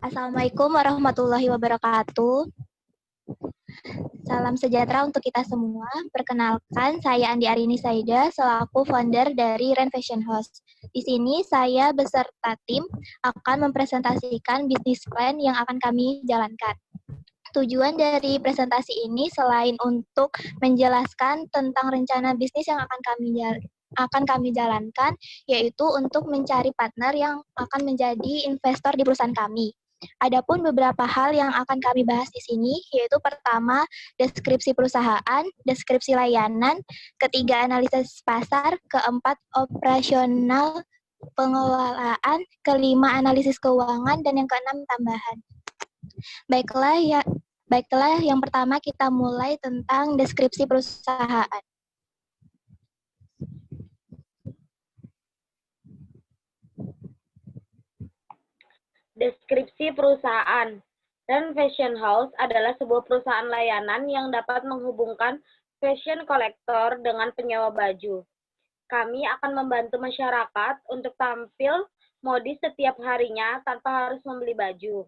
Assalamualaikum warahmatullahi wabarakatuh. Salam sejahtera untuk kita semua. Perkenalkan, saya Andi Arini Saida selaku founder dari Ren Fashion House. Di sini saya beserta tim akan mempresentasikan bisnis plan yang akan kami jalankan. Tujuan dari presentasi ini selain untuk menjelaskan tentang rencana bisnis yang akan kami jalankan, yaitu untuk mencari partner yang akan menjadi investor di perusahaan kami. Adapun beberapa hal yang akan kami bahas di sini, yaitu pertama, deskripsi perusahaan, deskripsi layanan, ketiga, analisis pasar, keempat, operasional pengelolaan, kelima, analisis keuangan, dan yang keenam, tambahan. Baiklah, yang pertama kita mulai tentang deskripsi perusahaan. Deskripsi perusahaan. Ren Fashion House adalah sebuah perusahaan layanan yang dapat menghubungkan fashion kolektor dengan penyewa baju. Kami akan membantu masyarakat untuk tampil modis setiap harinya tanpa harus membeli baju,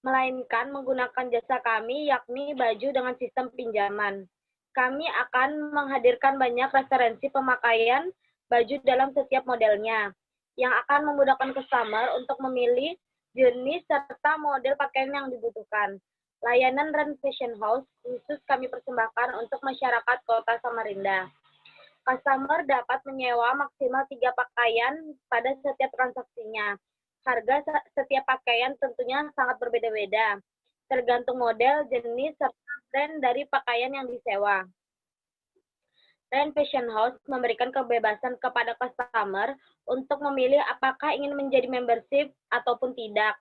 melainkan menggunakan jasa kami, yakni baju dengan sistem pinjaman. Kami akan menghadirkan banyak referensi pemakaian baju dalam setiap modelnya, yang akan memudahkan customer untuk memilih jenis serta model pakaian yang dibutuhkan. Layanan Ren Fashion House khusus kami persembahkan untuk masyarakat Kota Samarinda. Customer dapat menyewa maksimal 3 pakaian pada setiap transaksinya. Harga setiap pakaian tentunya sangat berbeda-beda, tergantung model, jenis, serta brand dari pakaian yang disewa. Ren Fashion House memberikan kebebasan kepada customer untuk memilih apakah ingin menjadi membership ataupun tidak.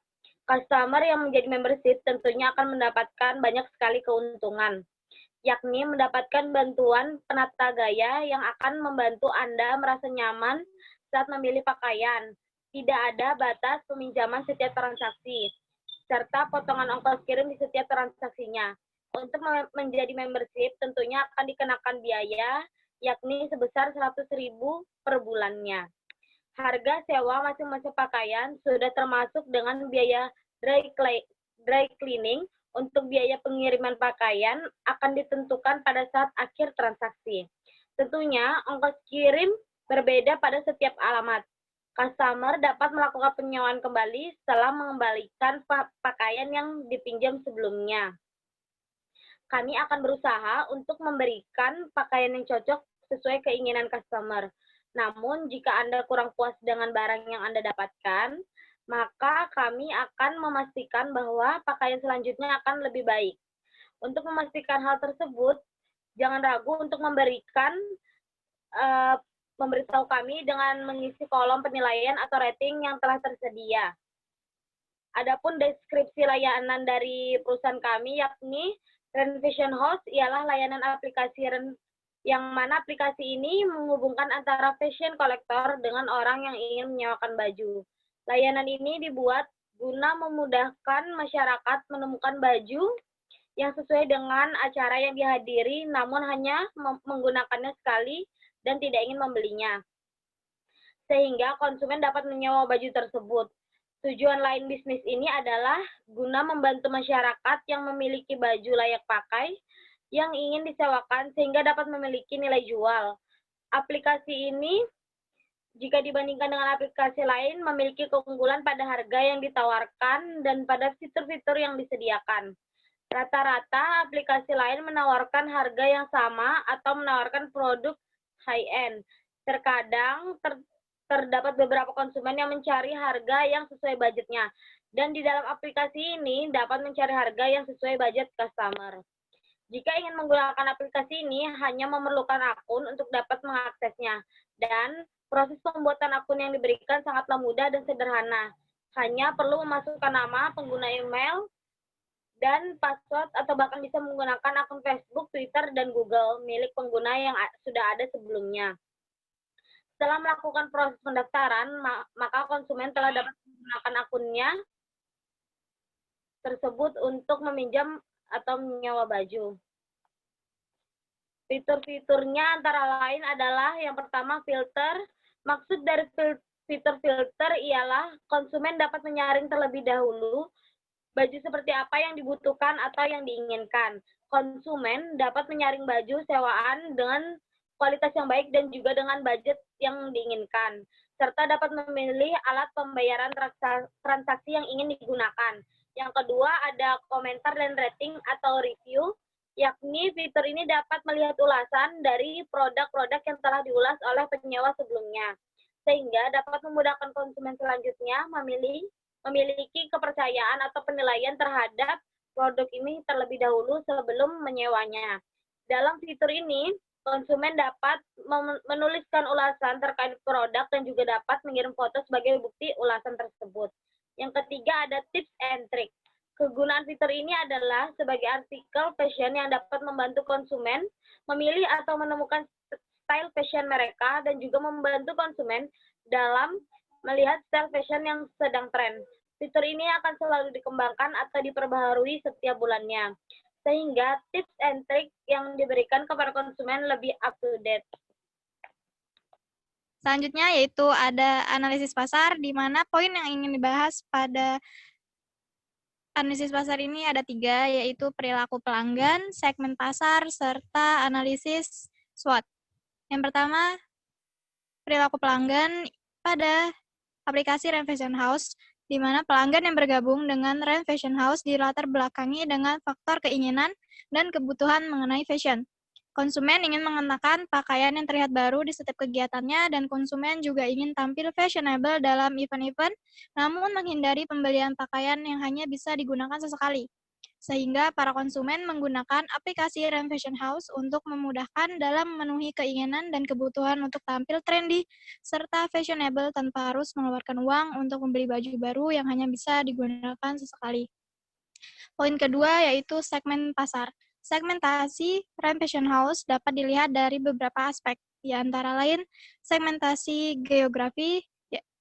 Customer yang menjadi membership tentunya akan mendapatkan banyak sekali keuntungan, yakni mendapatkan bantuan penata gaya yang akan membantu Anda merasa nyaman saat memilih pakaian. Tidak ada batas peminjaman setiap transaksi, serta potongan ongkos kirim di setiap transaksinya. Untuk menjadi membership tentunya akan dikenakan biaya, yakni sebesar 100.000 per bulannya. Harga sewa masing-masing pakaian sudah termasuk dengan biaya dry cleaning. Untuk biaya pengiriman pakaian akan ditentukan pada saat akhir transaksi. Tentunya ongkos kirim berbeda pada setiap alamat. Customer dapat melakukan penyewaan kembali setelah mengembalikan pakaian yang dipinjam sebelumnya. Kami akan berusaha untuk memberikan pakaian yang cocok sesuai keinginan customer. Namun, jika Anda kurang puas dengan barang yang Anda dapatkan, maka kami akan memastikan bahwa pakaian selanjutnya akan lebih baik. Untuk memastikan hal tersebut, jangan ragu untuk memberitahu kami dengan mengisi kolom penilaian atau rating yang telah tersedia. Adapun deskripsi layanan dari perusahaan kami, yakni Ren Fashion House, ialah layanan aplikasi yang mana aplikasi ini menghubungkan antara fashion kolektor dengan orang yang ingin menyewakan baju. Layanan ini dibuat guna memudahkan masyarakat menemukan baju yang sesuai dengan acara yang dihadiri, namun hanya menggunakannya sekali dan tidak ingin membelinya, sehingga konsumen dapat menyewa baju tersebut. Tujuan lain bisnis ini adalah guna membantu masyarakat yang memiliki baju layak pakai yang ingin disewakan sehingga dapat memiliki nilai jual. Aplikasi ini jika dibandingkan dengan aplikasi lain memiliki keunggulan pada harga yang ditawarkan dan pada fitur-fitur yang disediakan. Rata-rata aplikasi lain menawarkan harga yang sama atau menawarkan produk high-end. Terkadang terdapat beberapa konsumen yang mencari harga yang sesuai budgetnya, dan di dalam aplikasi ini dapat mencari harga yang sesuai budget customer. Jika ingin menggunakan aplikasi ini, hanya memerlukan akun untuk dapat mengaksesnya, dan proses pembuatan akun yang diberikan sangatlah mudah dan sederhana. Hanya perlu memasukkan nama, pengguna email, dan password, atau bahkan bisa menggunakan akun Facebook, Twitter, dan Google milik pengguna yang sudah ada sebelumnya. Setelah melakukan proses pendaftaran, maka konsumen telah dapat menggunakan akunnya tersebut untuk meminjam atau menyewa baju. Fitur-fiturnya antara lain adalah yang pertama filter. Maksud dari fitur filter ialah konsumen dapat menyaring terlebih dahulu baju seperti apa yang dibutuhkan atau yang diinginkan. Konsumen dapat menyaring baju sewaan dengan kualitas yang baik dan juga dengan budget yang diinginkan, serta dapat memilih alat pembayaran transaksi yang ingin digunakan. Yang kedua, ada komentar dan rating atau review, yakni fitur ini dapat melihat ulasan dari produk-produk yang telah diulas oleh penyewa sebelumnya, sehingga dapat memudahkan konsumen selanjutnya memiliki kepercayaan atau penilaian terhadap produk ini terlebih dahulu sebelum menyewanya. Dalam fitur ini, konsumen dapat menuliskan ulasan terkait produk dan juga dapat mengirim foto sebagai bukti ulasan tersebut. Yang ketiga ada tips and trick. Kegunaan fitur ini adalah sebagai artikel fashion yang dapat membantu konsumen memilih atau menemukan style fashion mereka dan juga membantu konsumen dalam melihat style fashion yang sedang tren. Fitur ini akan selalu dikembangkan atau diperbaharui setiap bulannya, sehingga tips and trick yang diberikan kepada konsumen lebih up to date. Selanjutnya yaitu ada analisis pasar, di mana poin yang ingin dibahas pada analisis pasar ini ada 3, yaitu perilaku pelanggan, segmen pasar, serta analisis SWOT. Yang pertama, perilaku pelanggan pada aplikasi Ren Fashion House, di mana pelanggan yang bergabung dengan Ren Fashion House dilatar belakangi dengan faktor keinginan dan kebutuhan mengenai fashion. Konsumen ingin mengenakan pakaian yang terlihat baru di setiap kegiatannya, dan konsumen juga ingin tampil fashionable dalam event-event, namun menghindari pembelian pakaian yang hanya bisa digunakan sesekali. Sehingga para konsumen menggunakan aplikasi Ren Fashion House untuk memudahkan dalam memenuhi keinginan dan kebutuhan untuk tampil trendy serta fashionable tanpa harus mengeluarkan uang untuk membeli baju baru yang hanya bisa digunakan sesekali. Poin kedua yaitu segmen pasar. Segmentasi Ren Fashion House dapat dilihat dari beberapa aspek, di antara lain segmentasi geografi,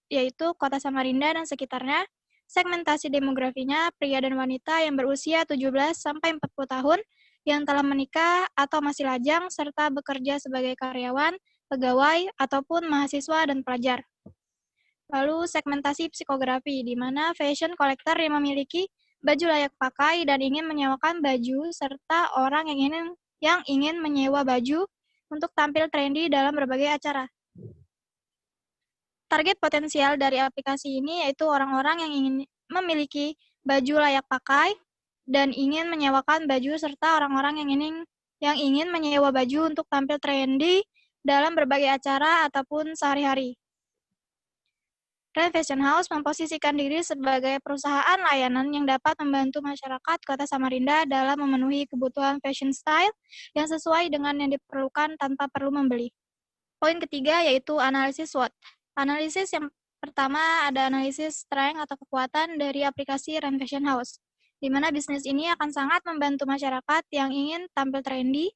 yaitu Kota Samarinda dan sekitarnya. Segmentasi demografinya, pria dan wanita yang berusia 17-40 tahun, yang telah menikah atau masih lajang, serta bekerja sebagai karyawan, pegawai, ataupun mahasiswa dan pelajar. Lalu segmentasi psikografi, di mana fashion collector yang memiliki baju layak pakai dan ingin menyewakan baju, serta orang yang ingin menyewa baju untuk tampil trendy dalam berbagai acara. Target potensial dari aplikasi ini yaitu orang-orang yang ingin memiliki baju layak pakai dan ingin menyewakan baju, serta orang-orang yang ingin menyewa baju untuk tampil trendy dalam berbagai acara ataupun sehari-hari. Ren Fashion House memposisikan diri sebagai perusahaan layanan yang dapat membantu masyarakat Kota Samarinda dalam memenuhi kebutuhan fashion style yang sesuai dengan yang diperlukan tanpa perlu membeli. Poin ketiga yaitu analisis SWOT. Analisis yang pertama ada analisis strength atau kekuatan dari aplikasi Ren Fashion House, di mana bisnis ini akan sangat membantu masyarakat yang ingin tampil trendy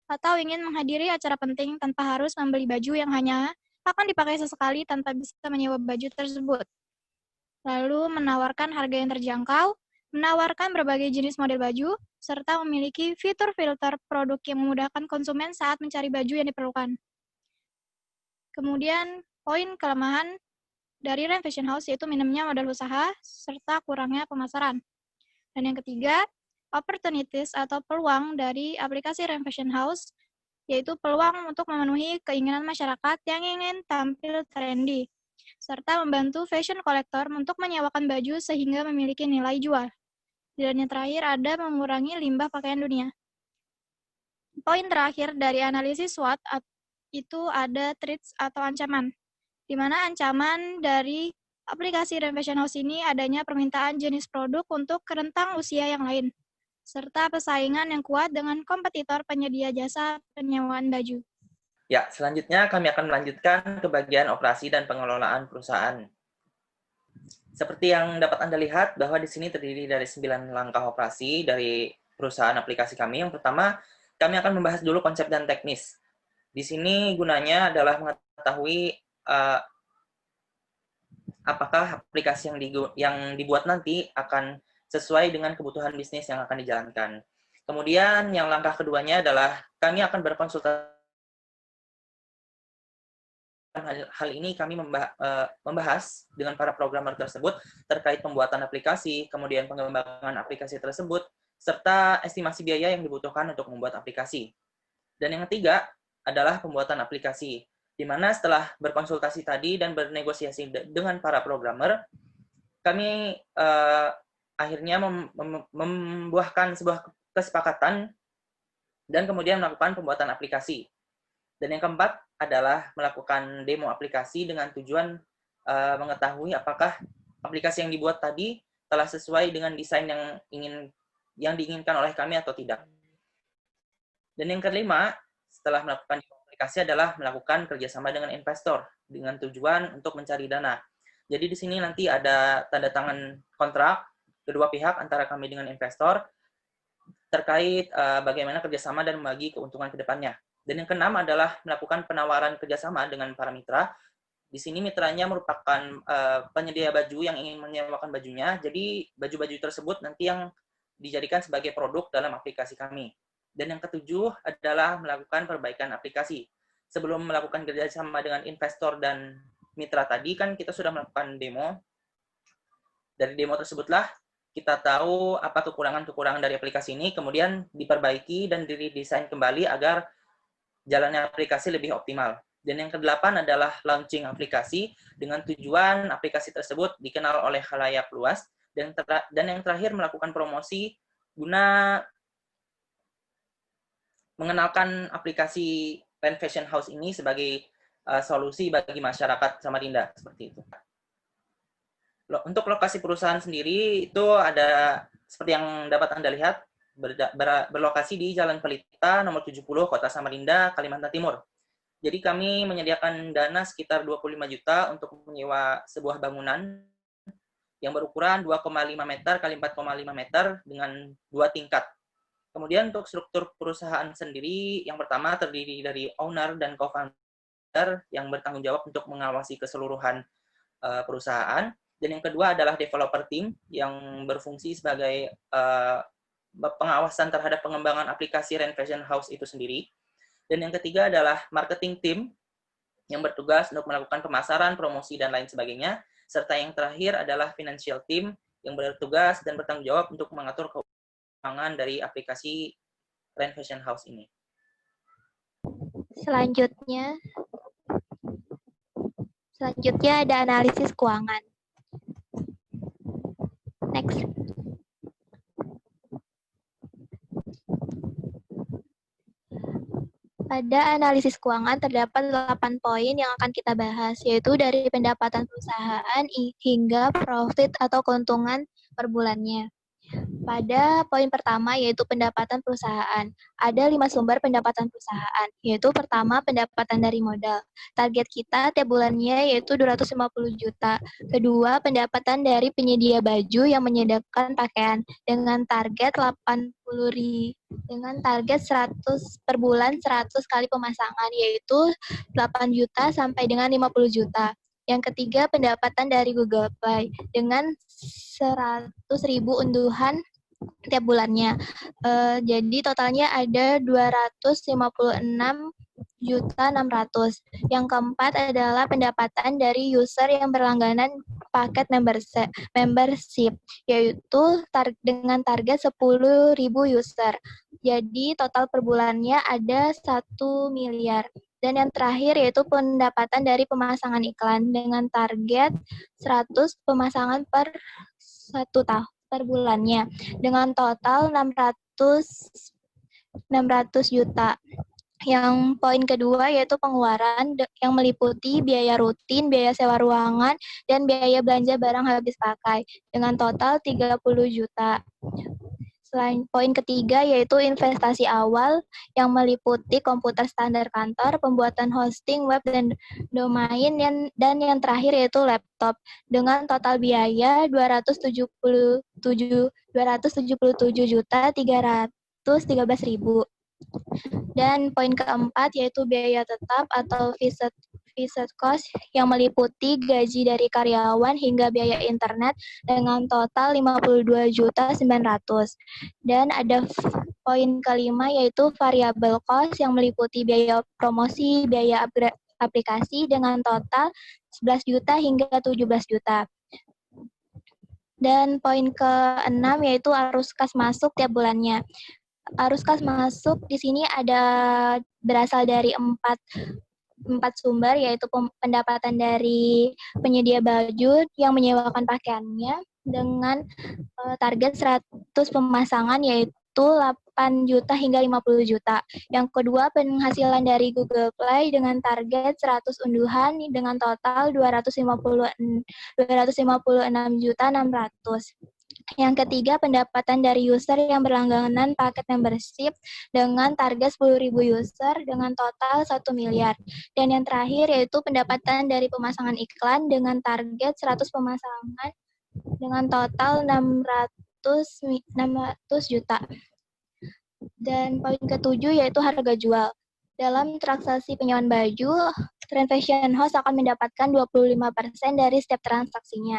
atau ingin menghadiri acara penting tanpa harus membeli baju yang hanya akan dipakai sesekali tanpa bisa menyewa baju tersebut. Lalu menawarkan harga yang terjangkau, menawarkan berbagai jenis model baju, serta memiliki fitur filter produk yang memudahkan konsumen saat mencari baju yang diperlukan. Kemudian, poin kelemahan dari Ren Fashion House yaitu minimnya modal usaha serta kurangnya pemasaran. Dan yang ketiga, opportunities atau peluang dari aplikasi Ren Fashion House yaitu peluang untuk memenuhi keinginan masyarakat yang ingin tampil trendy, serta membantu fashion collector untuk menyewakan baju sehingga memiliki nilai jual. Dan yang terakhir ada mengurangi limbah pakaian dunia. Poin terakhir dari analisis SWOT itu ada threats atau ancaman, di mana ancaman dari aplikasi Ren Fashion House ini adanya permintaan jenis produk untuk rentang usia yang lain, serta persaingan yang kuat dengan kompetitor penyedia jasa penyewaan baju. Ya, selanjutnya kami akan melanjutkan ke bagian operasi dan pengelolaan perusahaan. Seperti yang dapat Anda lihat, bahwa di sini terdiri dari 9 langkah operasi dari perusahaan aplikasi kami. Yang pertama, kami akan membahas dulu konsep dan teknis. Di sini gunanya adalah mengetahui apakah aplikasi yang dibuat nanti akan sesuai dengan kebutuhan bisnis yang akan dijalankan. Kemudian yang langkah keduanya adalah kami akan berkonsultasi hal ini kami membahas dengan para programmer tersebut terkait pembuatan aplikasi, kemudian pengembangan aplikasi tersebut, serta estimasi biaya yang dibutuhkan untuk membuat aplikasi. Dan yang ketiga adalah pembuatan aplikasi, di mana setelah berkonsultasi tadi dan bernegosiasi dengan para programmer, kami akhirnya membuahkan sebuah kesepakatan dan kemudian melakukan pembuatan aplikasi. Dan yang keempat adalah melakukan demo aplikasi dengan tujuan mengetahui apakah aplikasi yang dibuat tadi telah sesuai dengan desain yang diinginkan oleh kami atau tidak. Dan yang kelima, setelah melakukan demo aplikasi adalah melakukan kerjasama dengan investor dengan tujuan untuk mencari dana. Jadi di sini nanti ada tanda tangan kontrak kedua pihak antara kami dengan investor terkait bagaimana kerjasama dan membagi keuntungan ke depannya. Dan yang keenam adalah melakukan penawaran kerjasama dengan para mitra. Di sini mitranya merupakan penyedia baju yang ingin menyewakan bajunya. Jadi baju-baju tersebut nanti yang dijadikan sebagai produk dalam aplikasi kami. Dan yang ketujuh adalah melakukan perbaikan aplikasi. Sebelum melakukan kerjasama dengan investor dan mitra tadi, kan kita sudah melakukan demo. Dari demo tersebutlah kita tahu apa kekurangan-kekurangan dari aplikasi ini, kemudian diperbaiki dan didesain kembali agar jalannya aplikasi lebih optimal. Dan yang kedelapan adalah launching aplikasi dengan tujuan aplikasi tersebut dikenal oleh khalayak luas. Dan yang terakhir melakukan promosi guna mengenalkan aplikasi Ren Fashion House ini sebagai solusi bagi masyarakat Samarinda, seperti itu. Untuk lokasi perusahaan sendiri itu ada seperti yang dapat Anda lihat, berlokasi di Jalan Pelita nomor 70 Kota Samarinda, Kalimantan Timur. Jadi kami menyediakan dana sekitar 25 juta untuk menyewa sebuah bangunan yang berukuran 2,5 meter x 4,5 meter dengan 2 tingkat. Kemudian untuk struktur perusahaan sendiri, yang pertama terdiri dari owner dan co-founder yang bertanggung jawab untuk mengawasi keseluruhan perusahaan. Dan yang kedua adalah developer team yang berfungsi sebagai pengawasan terhadap pengembangan aplikasi Ren Fashion House itu sendiri. Dan yang ketiga adalah marketing team yang bertugas untuk melakukan pemasaran, promosi, dan lain sebagainya. Serta yang terakhir adalah financial team yang bertugas dan bertanggung jawab untuk mengatur keuangan dari aplikasi Ren Fashion House ini. Selanjutnya ada analisis keuangan. Next. Pada analisis keuangan terdapat 8 poin yang akan kita bahas, yaitu dari pendapatan perusahaan hingga profit atau keuntungan per bulannya. Pada poin pertama yaitu pendapatan perusahaan. Ada 5 sumber pendapatan perusahaan, yaitu pertama pendapatan dari modal. Target kita tiap bulannya yaitu 250 juta. Kedua, pendapatan dari penyedia baju yang menyediakan pakaian dengan target 100 per bulan 100 kali pemasangan, yaitu 8 juta sampai dengan 50 juta. Yang ketiga, pendapatan dari Google Play dengan 100.000 unduhan tiap bulannya. Jadi totalnya ada 256.600.000. Yang keempat adalah pendapatan dari user yang berlangganan paket membership, yaitu dengan target 10.000 user. Jadi total per bulannya ada 1 miliar. Dan yang terakhir yaitu pendapatan dari pemasangan iklan dengan target 100 pemasangan per 1 tahun per bulannya dengan total 600 juta. Yang poin kedua yaitu pengeluaran yang meliputi biaya rutin, biaya sewa ruangan, dan biaya belanja barang habis pakai dengan total 30 juta. Selain poin ketiga yaitu investasi awal yang meliputi komputer standar kantor, pembuatan hosting web dan domain, dan yang terakhir yaitu laptop dengan total biaya 277.313.000. Dan poin keempat yaitu biaya tetap atau fixed cost yang meliputi gaji dari karyawan hingga biaya internet dengan total 52.900. Dan ada poin kelima yaitu variable cost yang meliputi biaya promosi, biaya aplikasi dengan total 11 juta hingga 17 juta. Dan poin ke-6 yaitu arus kas masuk tiap bulannya. Arus kas masuk di sini berasal dari empat sumber, yaitu pendapatan dari penyedia baju yang menyewakan pakaiannya dengan target 100 pemasangan, yaitu 8 juta hingga 50 juta. Yang kedua, penghasilan dari Google Play dengan target 100 unduhan dengan total 256.600. Yang ketiga, pendapatan dari user yang berlangganan paket membership dengan target 10.000 user dengan total 1 miliar. Dan yang terakhir yaitu pendapatan dari pemasangan iklan dengan target 100 pemasangan dengan total 600 juta. Dan poin ke-7 yaitu harga jual. Dalam transaksi penyewaan baju, Trend Fashion House akan mendapatkan 25% dari setiap transaksinya.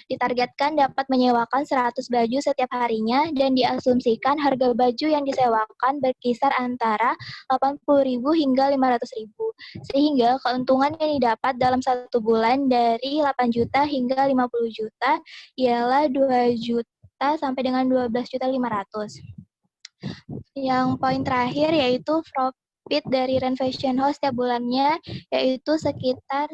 Ditargetkan dapat menyewakan 100 baju setiap harinya dan diasumsikan harga baju yang disewakan berkisar antara 80.000 hingga 500.000. Sehingga keuntungan yang didapat dalam 1 bulan dari 8 juta hingga 50 juta ialah 2 juta sampai dengan 12.500.000. Yang poin terakhir yaitu profit dari Trend Fashion House setiap bulannya yaitu sekitar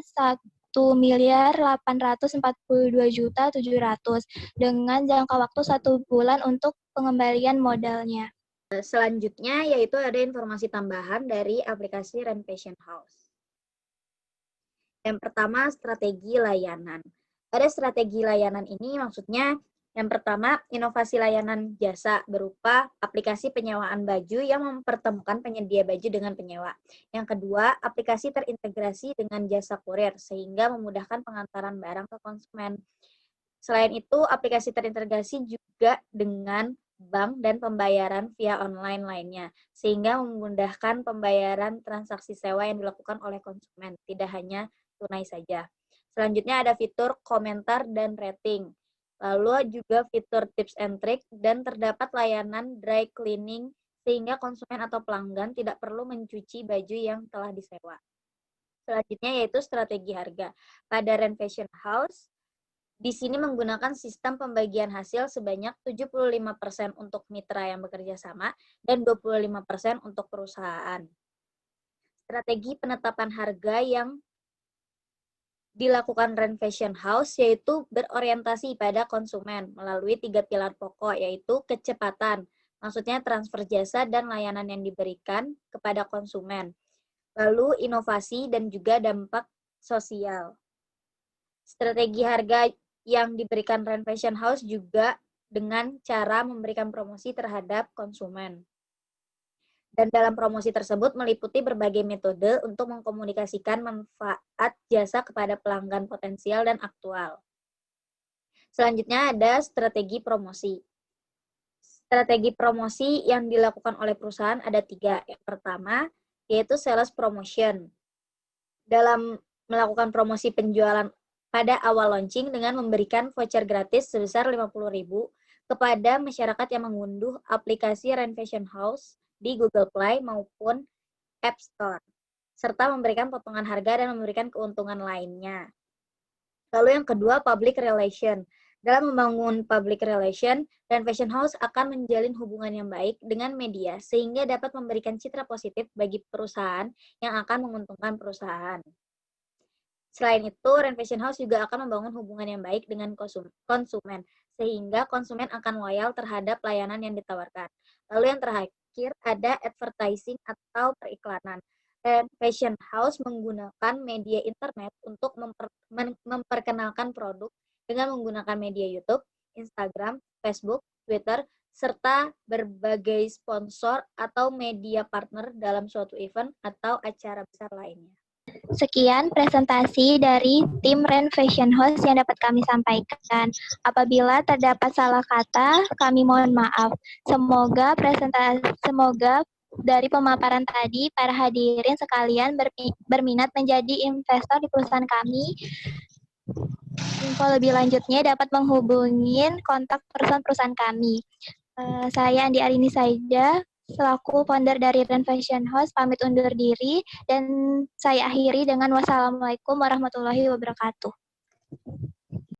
1.842.700.000 dengan jangka waktu 1 bulan untuk pengembalian modalnya. Selanjutnya yaitu ada informasi tambahan dari aplikasi Trend Fashion House. Yang pertama, strategi layanan. Pada strategi layanan ini maksudnya yang pertama, inovasi layanan jasa berupa aplikasi penyewaan baju yang mempertemukan penyedia baju dengan penyewa. Yang kedua, aplikasi terintegrasi dengan jasa kurir sehingga memudahkan pengantaran barang ke konsumen. Selain itu, aplikasi terintegrasi juga dengan bank dan pembayaran via online lainnya, sehingga memudahkan pembayaran transaksi sewa yang dilakukan oleh konsumen, tidak hanya tunai saja. Selanjutnya ada fitur komentar dan rating. Lalu juga fitur tips and trick dan terdapat layanan dry cleaning sehingga konsumen atau pelanggan tidak perlu mencuci baju yang telah disewa. Selanjutnya yaitu strategi harga. Pada Trend Fashion House, di sini menggunakan sistem pembagian hasil sebanyak 75% untuk mitra yang bekerja sama dan 25% untuk perusahaan. Strategi penetapan harga yang dilakukan Trend Fashion House yaitu berorientasi pada konsumen melalui 3 pilar pokok yaitu kecepatan, maksudnya transfer jasa dan layanan yang diberikan kepada konsumen. Lalu inovasi dan juga dampak sosial. Strategi harga yang diberikan Trend Fashion House juga dengan cara memberikan promosi terhadap konsumen. Dan dalam promosi tersebut meliputi berbagai metode untuk mengkomunikasikan manfaat jasa kepada pelanggan potensial dan aktual. Selanjutnya ada strategi promosi. Strategi promosi yang dilakukan oleh perusahaan ada 3. Yang pertama, yaitu sales promotion. Dalam melakukan promosi penjualan pada awal launching dengan memberikan voucher gratis sebesar 50.000 kepada masyarakat yang mengunduh aplikasi Trend Fashion House di Google Play maupun App Store, serta memberikan potongan harga dan memberikan keuntungan lainnya. Lalu yang kedua, public relation. Dalam membangun public relation, Trend Fashion House akan menjalin hubungan yang baik dengan media, sehingga dapat memberikan citra positif bagi perusahaan yang akan menguntungkan perusahaan. Selain itu, Trend Fashion House juga akan membangun hubungan yang baik dengan konsumen, sehingga konsumen akan loyal terhadap layanan yang ditawarkan. Lalu yang terakhir ada advertising atau periklanan. Trend Fashion House menggunakan media internet untuk memperkenalkan produk dengan menggunakan media YouTube, Instagram, Facebook, Twitter, serta berbagai sponsor atau media partner dalam suatu event atau acara besar lainnya. Sekian presentasi dari tim Trend Fashion House yang dapat kami sampaikan. Apabila terdapat salah kata, kami mohon maaf. Semoga dari pemaparan tadi, para hadirin sekalian berminat menjadi investor di perusahaan kami. Info lebih lanjutnya dapat menghubungi kontak perusahaan kami. Saya Andi Arini Saida, selaku founder dari Renfashion House pamit undur diri dan saya akhiri dengan wassalamualaikum warahmatullahi wabarakatuh.